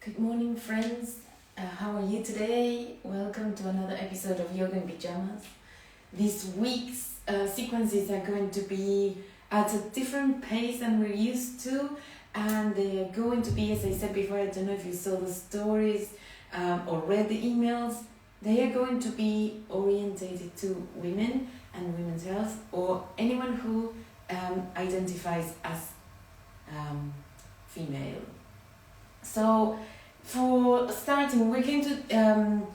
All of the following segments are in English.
Good morning, friends. How are you today? Welcome to another episode of Yoga in Pajamas. This week's sequences are going to be at a different pace than we're used to, and they are going to be, as I said before, I don't know if you saw the stories or read the emails, they are going to be orientated to women and women's health, or anyone who identifies as female. So for starting, we're going to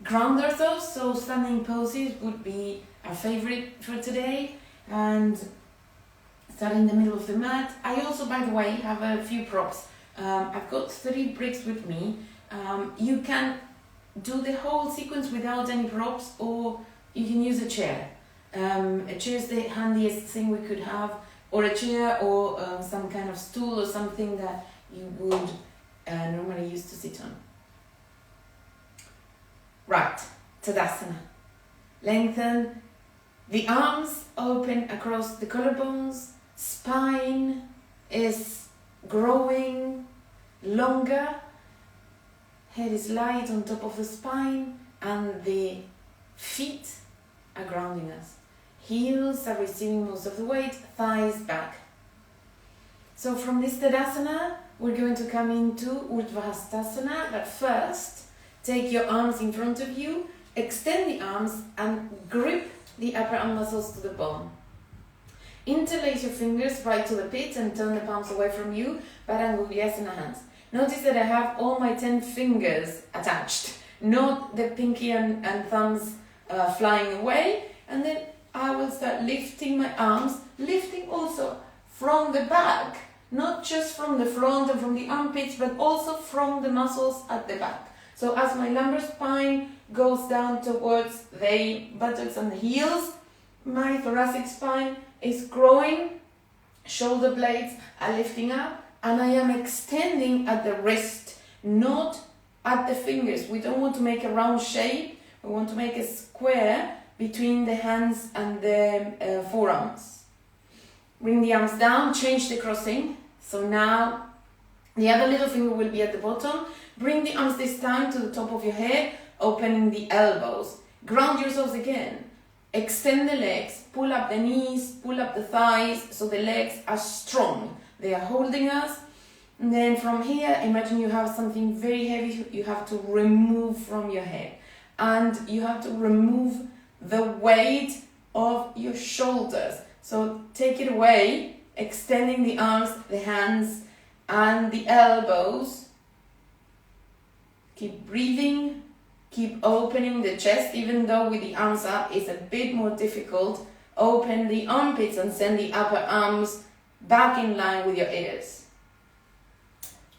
ground ourselves, so standing poses would be our favorite for today, and start in the middle of the mat. I also, by the way, have a few props. I've got 3 bricks with me. You can do the whole sequence without any props, or you can use a chair. A chair is the handiest thing we could have, or a chair, or some kind of stool or something that you would normally use to sit on. Right, Tadasana. Lengthen the arms, open across the collarbones, spine is growing longer, head is light on top of the spine, and the feet are grounding us. Heels are receiving most of the weight, thighs back. So from this Tadasana, we're going to come into Uttanasana, but first, take your arms in front of you, extend the arms and grip the upper arm muscles to the bone. Interlace your fingers right to the pit and turn the palms away from you, Baddha hands. Notice that I have all my 10 fingers attached, not the pinky and thumbs flying away, and then I will start lifting my arms, lifting also from the back, not just from the front and from the armpits, but also from the muscles at the back. So as my lumbar spine goes down towards the buttocks and the heels, my thoracic spine is growing, shoulder blades are lifting up, and I am extending at the wrist, not at the fingers. We don't want to make a round shape, we want to make a square between the hands and the forearms. Bring the arms down, change the crossing. So now the other little finger will be at the bottom. Bring the arms this time to the top of your head, opening the elbows. Ground yourselves again. Extend the legs, pull up the knees, pull up the thighs, so the legs are strong. They are holding us. And then from here, imagine you have something very heavy you have to remove from your head. And you have to remove the weight of your shoulders. So take it away, extending the arms, the hands, and the elbows. Keep breathing, keep opening the chest, even though with the arms up it's a bit more difficult. Open the armpits and send the upper arms back in line with your ears.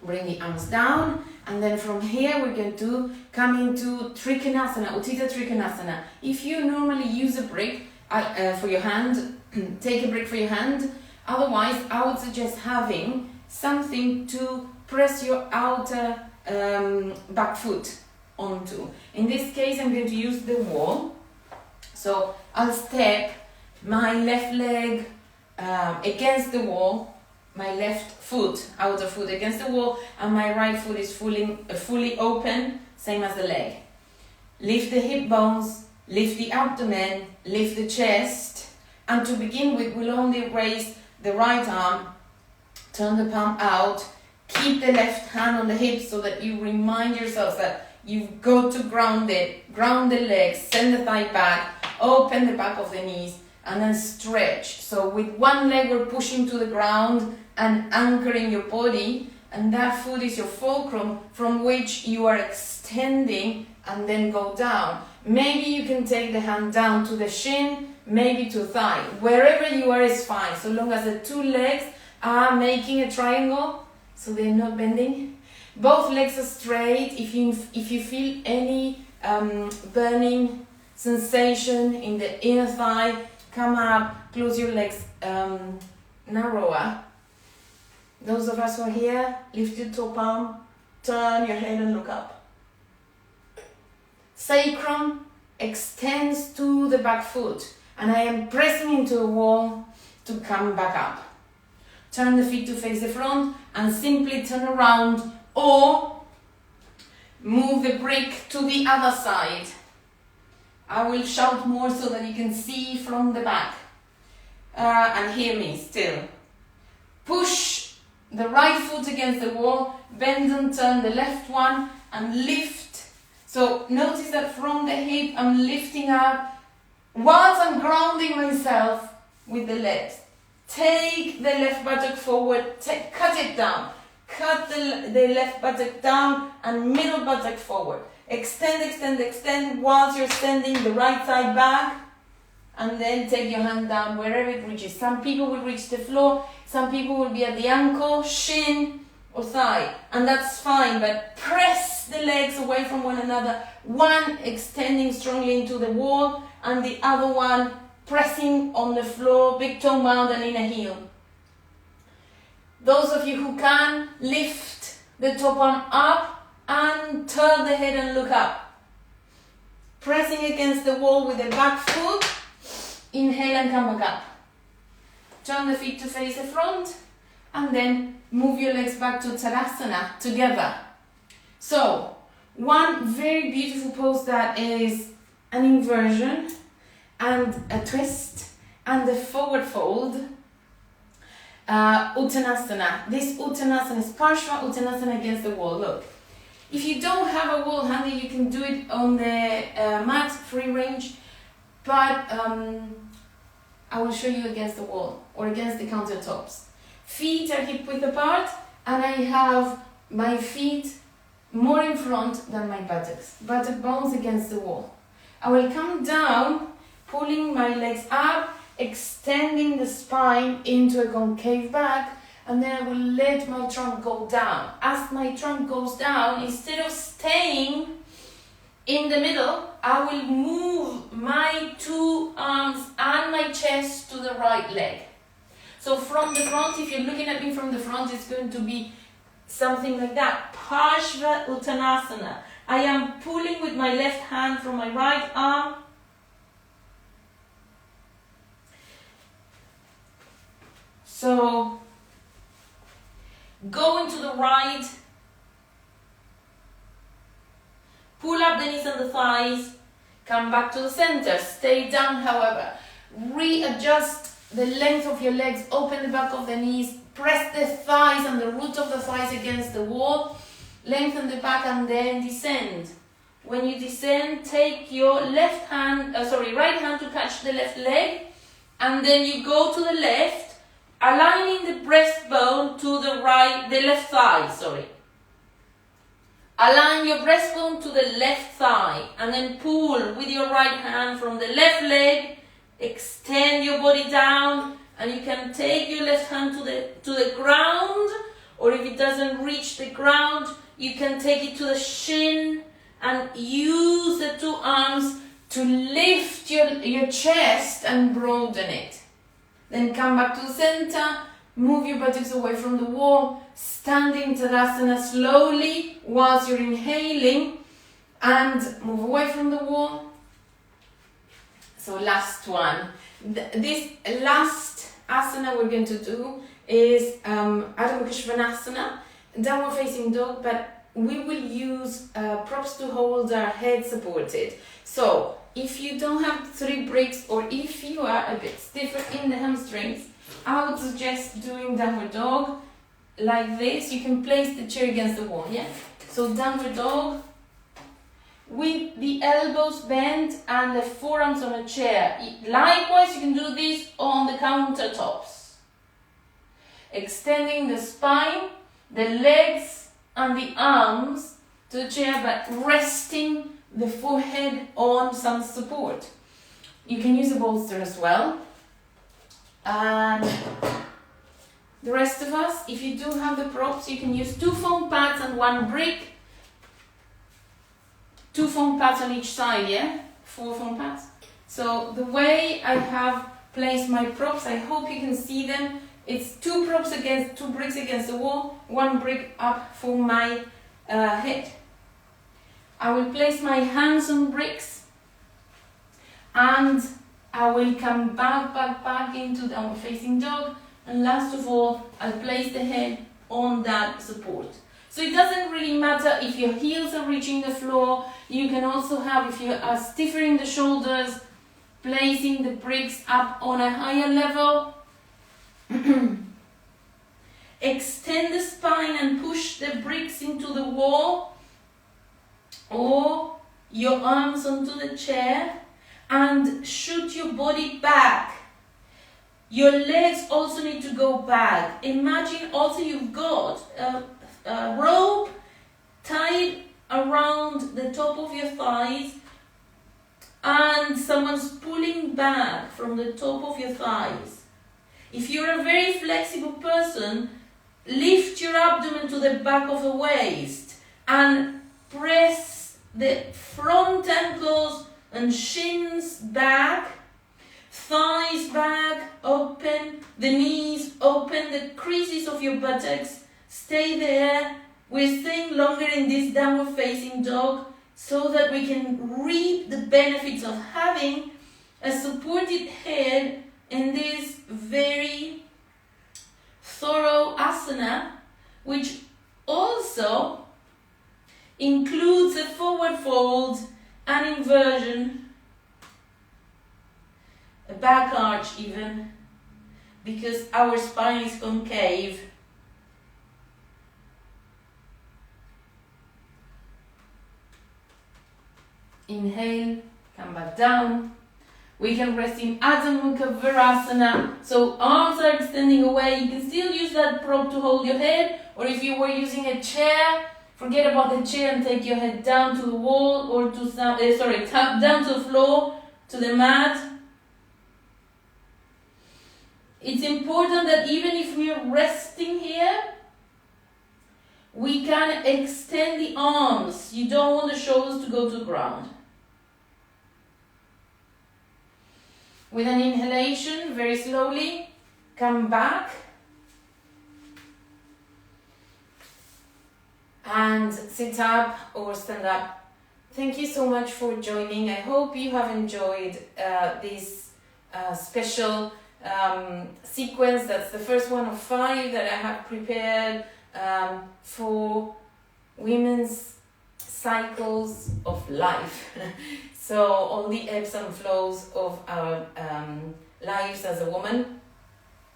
Bring the arms down, and then from here we're going to come into Trickinasana, Uttita Trickinasana. If you normally use a brick for your hand, take a brick for your hand. Otherwise, I would suggest having something to press your outer back foot onto. In this case, I'm going to use the wall. So I'll step my left leg against the wall, my left foot, outer foot against the wall, and my right foot is fully open, same as the leg. Lift the hip bones, lift the abdomen, lift the chest. And to begin with, we'll only raise the right arm, turn the palm out, keep the left hand on the hip so that you remind yourselves that you've got to ground it, ground the legs, send the thigh back, open the back of the knees, and then stretch. So with one leg, we're pushing to the ground and anchoring your body, and that foot is your fulcrum from which you are extending and then go down. Maybe you can take the hand down to the shin, maybe to thigh. Wherever you are is fine, so long as the 2 legs are making a triangle, so they're not bending. Both legs are straight. If you feel any burning sensation in the inner thigh, come up, close your legs narrower. Those of us who are here, lift your toe palm, turn your head and look up. Sacrum extends to the back foot, and I am pressing into the wall to come back up. Turn the feet to face the front and simply turn around, or move the brick to the other side. I will shout more so that you can see from the back and hear me still. Push the right foot against the wall, bend and turn the left one and lift. So notice that from the hip I'm lifting up whilst I'm grounding myself with the legs. Take the left buttock forward, cut it down. Cut the left buttock down and middle buttock forward. Extend, extend, extend whilst you're sending the right side back, and then take your hand down wherever it reaches. Some people will reach the floor, some people will be at the ankle, shin or thigh, and that's fine, but press the legs away from one another, one extending strongly into the wall and the other one pressing on the floor, big toe mound and inner heel. Those of you who can, lift the top arm up and turn the head and look up. Pressing against the wall with the back foot, inhale and come back up. Turn the feet to face the front and then move your legs back to Tadasana together. So, one very beautiful pose that is an inversion and a twist and a forward fold. Uttanasana. This Uttanasana is Parshva Uttanasana against the wall. Look, if you don't have a wall handy, you can do it on the mat, free range, but I will show you against the wall or against the countertops. Feet are hip width apart and I have my feet more in front than my buttocks. Buttock bones against the wall. I will come down, pulling my legs up, extending the spine into a concave back, and then I will let my trunk go down. As my trunk goes down, instead of staying in the middle, I will move my two arms and my chest to the right leg. So from the front, if you're looking at me from the front, it's going to be something like that. Parshva Uttanasana. I am pulling with my left hand from my right arm. So, going to the right, pull up the knees and the thighs, come back to the center, stay down however, readjust the length of your legs, open the back of the knees, press the thighs and the root of the thighs against the wall, lengthen the back and then descend. When you descend, take your right hand to catch the left leg, and then you go to the left, aligning the breastbone to the left thigh, Align your breastbone to the left thigh and then pull with your right hand from the left leg, extend your body down, and you can take your left hand to the ground, or if it doesn't reach the ground, you can take it to the shin and use the two arms to lift your chest and broaden it. Then come back to the center, move your buttocks away from the wall, standing Tadasana slowly whilst you're inhaling, and move away from the wall. So last one. This last asana we're going to do is Adho Svanasana, downward facing dog, but we will use props to hold our head supported. So if you don't have 3 bricks, or if you are a bit stiffer in the hamstrings, I would suggest doing downward dog like this. You can place the chair against the wall, yeah? So downward dog with the elbows bent and the forearms on a chair. Likewise, you can do this on the countertops. Extending the spine, the legs and the arms to the chair, but resting the forehead on some support. You can use a bolster as well. And the rest of us, if you do have the props, you can use 2 foam pads and 1 brick. 2 foam pads on each side, yeah? 4 foam pads. So the way I have placed my props, I hope you can see them. It's 2 bricks against the wall, 1 brick up for my head. I will place my hands on bricks and I will come back into downward facing dog, and last of all, I'll place the head on that support. So it doesn't really matter if your heels are reaching the floor. You can also have, if you are stiffer in the shoulders, placing the bricks up on a higher level. Extend the spine and push the bricks into the wall, or your arms onto the chair, and shoot your body back. Your legs also need to go back. Imagine also you've got a rope tied around the top of your thighs, and someone's pulling back from the top of your thighs. If you're a very flexible person, lift your abdomen to the back of the waist and press the front ankles and shins back, thighs back, open, the knees open, the creases of your buttocks, stay there. We're staying longer in this downward facing dog so that we can reap the benefits of having a supported head in this very thorough asana, which also includes a forward fold, an inversion, a back arch even, because our spine is concave. Inhale, come back down. We can rest in Adho Mukha Virasana. So arms are extending away. You can still use that prop to hold your head, or if you were using a chair, forget about the chair and take your head down to the wall, or to down to the floor, to the mat. It's important that even if we are resting here, we can extend the arms. You don't want the shoulders to go to the ground. With an inhalation, very slowly, come back and sit up or stand up. Thank you so much for joining. I hope you have enjoyed this special sequence. That's the first one of 5 that I have prepared for women's cycles of life. So all the ebbs and flows of our lives as a woman,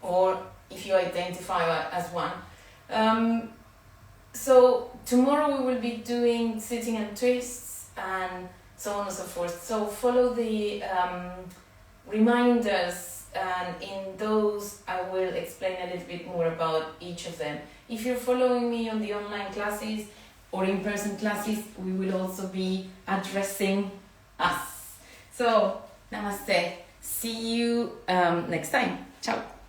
or if you identify as one. So tomorrow we will be doing sitting and twists and so on and so forth. So follow the reminders, and in those I will explain a little bit more about each of them. If you're following me on the online classes or in-person classes, we will also be addressing us. So, namaste. See you next time. Ciao.